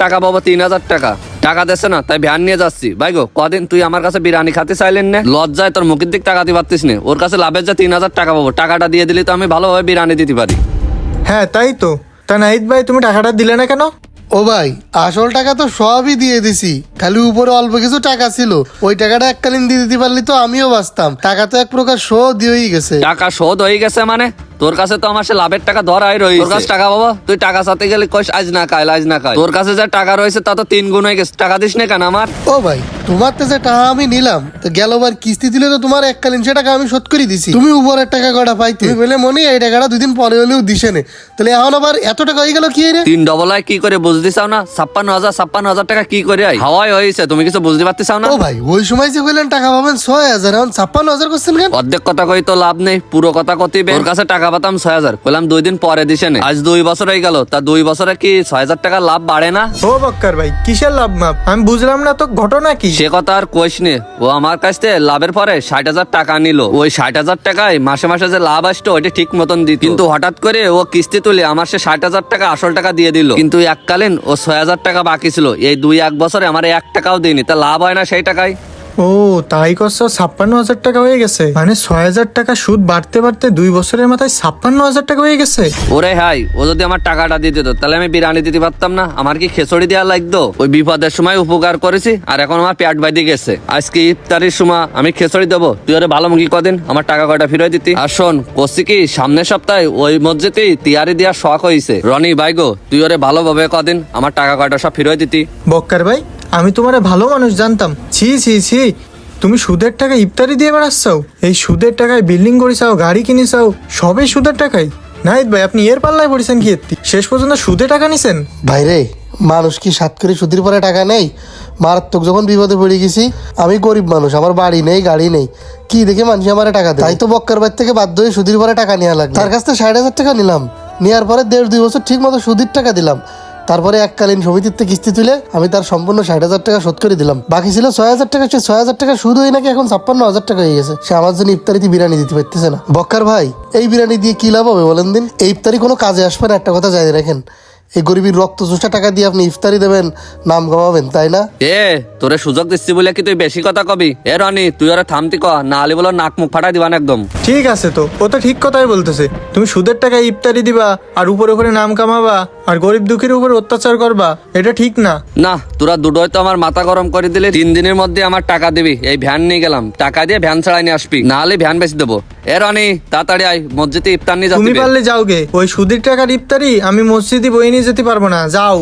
টাকা পাবো 3000 টাকা। টাকা দিচ্ছে না, তাই ভ্যান নিয়ে যাচ্ছি। ভাই গো, কদিন তুই আমার কাছে বিরিয়ানি খাতে চাইলেন না? লজ্জায় তোর মুখের দিক টাকাতে পারতিস না। ওর কাছে লাভের যা 3000 টাকা পাবো, টাকাটা দিয়ে দিলি তো আমি ভালোভাবে বিরিয়ানি দিতে পারি। হ্যাঁ তাই তো। তা নাহিদ ভাই, তুমি টাকাটা দিলে না কেন? ও ভাই, আসল টাকা তো সবই দিয়ে দিছি, খালি উপরে অল্প কিছু টাকা ছিল। ওই টাকাটা এককালীন দিয়ে দিতে পারলি তো আমিও বাঁচতাম। টাকা তো এক প্রকার শোধ হয়েই গেছে। টাকা শোধ হয়ে গেছে মানে? তোর কাছে তো আমার সে লাভের টাকা ধরাই রয়েছে। তোর কাছে টাকা বাবা, তুই টাকা চাতে গেলে কইস আজ না কাল, আজ না কাল। তোর কাছে যে টাকা রয়েছে তা তো 3 গুণ হয়ে গেছে। টাকা দিস না কেন আমার? ও ভাই, তোমার তো যে টাকা আমি নিলাম, তো গেলবার কিস্তি দিলে তো তোমার এককালীন সে টাকা আমি শোধ করে দিছি। তুমি উপরের টাকা কটা পাইতে, তুমি বলে মনে এই টাকাটা 2 দিন পরে হলেও দিছে নে। তাহলে এখন আবার এত টাকা হয়ে গেল কি রে? 3 ডবল হয় কি করে বুঝতে চাও না? 56,000 টাকা কি করে আই হাওয়াই হয়েছে, তুমি কিছু বুঝতে পারতে চাও না? ও ভাই, ওই সময় যে বললেন টাকা পাবেন 6000, এখন 56,000 করছেন কেন? অর্ধেক কথা কই তো লাভ নেই, পুরো কথা কতিবে। তোর কাছে টাকা পাতাম 6000, কইলাম 2 দিন পরে দিছে নে। আজ 2 বছর হয়ে গেল, তা 2 বছরে কি 6000 টাকা লাভ বাড়ে না? ও বক্কার ভাই, কিসের লাভ মাপ আমি বুঝলাম না তো, ঘটনা কি? সে কথা আর কইস নে। ও আমার কাছ থেকে লাভের পরে 60,000 টাকা নিল। ওই 60,000 টাকায় মাসে মাসে যে লাভ আসতো ওইটা ঠিক মতন দিত, কিন্তু হঠাৎ করে ও কিস্তি তুলে আমার সে 60,000 টাকা আসল টাকা দিয়ে দিল। কিন্তু এককালীন ও 6,000 টাকা বাকি ছিল। এই 2-1 বছরে আমার 1 টাকাও দিইনি। তা লাভ হয় না সেই টাকায়? ও তাই করছো, 56,000 টাকা হয়ে গেছে মানে 6,000 টাকা সুদ বাড়তে বাড়তে 2 বছরের মাথায় 56,000 টাকা হয়ে গেছে। ওরে হাই, ও যদি আমার টাকাটা দিয়ে দিত তাহলে আমি বিরিয়ানি দিতে পারতাম না? আমার কি খেচড়ি দেওয়া লাগতো? ওই বিপদের সময় উপকার করেছি আর এখন আমার পেট বাইতে গেছে। আজকে ইফতারির সময় আমি খেচড়ি দেবো, তুই ওরে ভালো মুখী কদিন আমার টাকা কয়টা ফিরে দিতি। আর শোন, করছি কি সামনের সপ্তাহে ওই মসজিদেই তিয়ারি দেওয়ার শখ হয়েছে। রনি ভাইগো, তুই ওরে ভালোভাবে কদিন আমার টাকা কয়টা সব ফিরে দিতি। বক্কার ভাই, আমি তোমার ভালো মানুষ জানতাম। ছি ছি ছি, তুমি সুদের টাকা ইফতারি দিয়ে বেড়াচ্ছাও। এই সুদের টাকায় বিল্ডিং করেছাও, গাড়ি কিনেছাও, সবই সুদের টাকায়। নাহিদ ভাই, আপনি এর পাল্লায় পড়েছেন কি? শেষ পর্যন্ত সুদে টাকা নিছেন। ভাই রে, মানুষ কি সাত করে সুদের পরে টাকা নেই? মারাত্মক যখন বিপদে পড়ে গেছি, আমি গরিব মানুষ, আমার বাড়ি নেই, গাড়ি নেই, কি দেখে মানুষ আমার টাকা দেয়? তাই তো বক্কার বাড়ি থেকে বাধ্য হয়ে সুদের পরে টাকা নেওয়া লাগবে। তার কাছ থেকে 60,000 টাকা নিলাম, নেওয়ার পরে 1.5-2 বছর ঠিক মতো সুদের টাকা দিলাম। তারপরে এককালীন সমিতির থেকে কিস্তি তুলে আমি তার সম্পূর্ণ 60,000 টাকা শোধ করে দিলাম। বাকি ছিল 6,000 টাকা। সে 6,000 টাকা সুদ হয়ে নাকি এখন 56,000 টাকা হয়ে গেছে। সে আমার জন্য ইফতারিতে বিরিয়ানি দিতে পারতেছে না। বক্কার ভাই, এই বিরিয়ানি দিয়ে কি লাভ হবে বলেন দিন? এই ইফতারি কোনো কাজে আসবে না, একটা কথা জানিয়ে রাখেন। এই গরিবের রক্ত চোষা টাকা দিয়ে আপনি ইফতারি দেবেন, নাম কামাবেন, তাই না? তোরে সুযোগ দিচ্ছি বলে কি তুই বেশি কথা কবি? এ রনি, তুই ওরা থামতি ক, না হলে বলো নাক মুখ ফাটাই দিবান একদম। ঠিক আছে তো, ও তো ঠিক কথাই বলতেছে। তুমি সুদের টাকায় ইফতারি দিবা আর উপরে উপরে নাম কামাবা আর গরিব দুঃখীর উপর অত্যাচার করবা, এটা ঠিক না। না, তোরা দুটোই তো আমার মাথা গরম করে দিলে। 3 দিনের মধ্যে আমার টাকা দিবি। এই ভ্যান নিয়ে গেলাম, টাকা দিয়ে ভ্যান ছাড়াই নিয়ে আসবি, না হলে ভ্যান বেশি দেবো। এ রনি, তাড়াতাড়ি আয়, মসজিদে ইফতার নিয়ে তুমি যাচ্ছি। পারলে যাও গে, ওই সুদের টাকার ইফতারি আমি মসজিদে বই নিয়ে যেতে পারবো না, যাও।